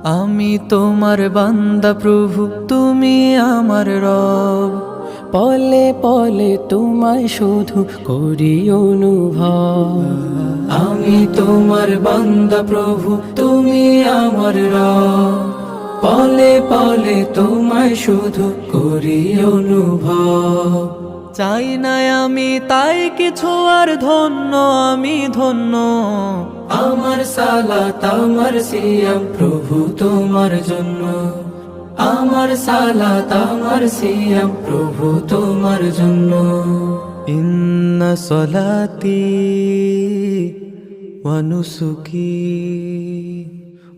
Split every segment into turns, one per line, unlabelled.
আমি তোমার বান্দা প্রভু, তুমি আমার রব।
পলে পলে তোমায় শুধু করি অনুভব।
আমি তোমার বান্দা প্রভু, তুমি আমার রব। পলে পলে তোমায় শুধু করি অনুভব। চাই না আমি তাই কিছু, আর ধন্য আমি ধন্য। আমার সালাত আমার সিয়াম প্রভু তোমার জন্য। আমার সালাত আমার সিয়াম প্রভু তোমার জন্য। ইন্না সলাতি ওয়া নুসুকি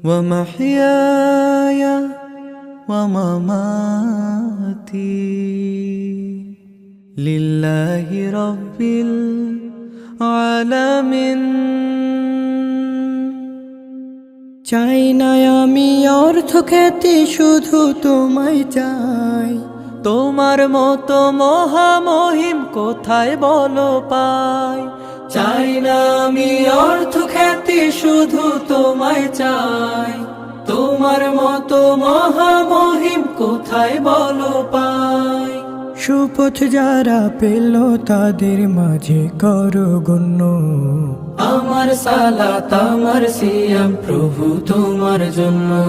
ওয়া মাহইয়ায়া ওয়া মামাতি লিল্লাহি রাব্বিল আলামিন।
চাই না আমি অর্থ খ্যাতি, শুধু তোমায় চাই।
তোমার মতো মহামহিম কোথায় বলো পাই। চাই না আমি অর্থ খ্যাতি, শুধু তোমায় চাই। তোমার মতো মহামহিম কোথায় বলো পাই।
সুপথ যারা পেল তাদের মাঝে করো গণ্য।
আমার সালাত আমার সিয়াম প্রভু তোমার জন্য।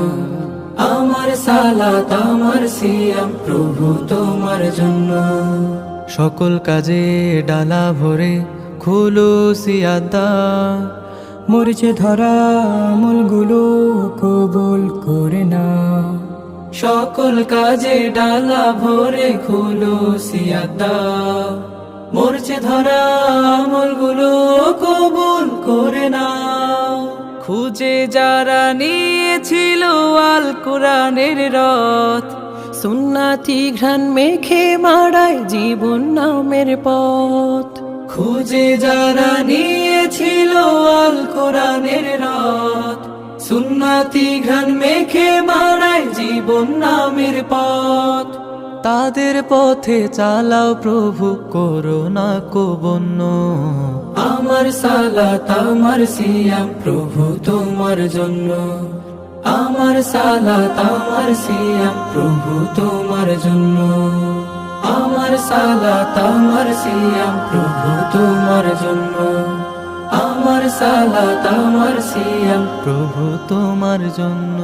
আমার সালাত আমার সিয়াম প্রভু তোমার জন্য। সকল কাজে ডালা ভরে খুলুসি আদা।
মরিচে ধরা আমলগুলো কবুল করে না।
সকল কাজে ডালা ভরে খুলুসি আদা। মরছে ধরা আমলগুলো কবুল করে না। খুঁজে যারা নিয়েছিল আল কোরআনের রথ,
সুন্নাতি ঘ্রাণ মেখে মাড়ায় জীবন নামের পথ।
খুঁজে যারা নিয়েছিল আল কোরআনের রথ, সুন্নাতি ঘ্রাণ মেখে মাড়ায় জীবন নামের পথ। তাদের পথে চালাও প্রভু, করো না কবন্য। আমার সালাত আমার সিয়াম প্রভু তোমার জন্য। আমার সালাত আমার সিয়াম প্রভু তোমার জন্য। আমার সালাত আমার সিয়াম প্রভু তোমার জন্য। আমার সালাত আমার সিয়াম প্রভু তোমার জন্য।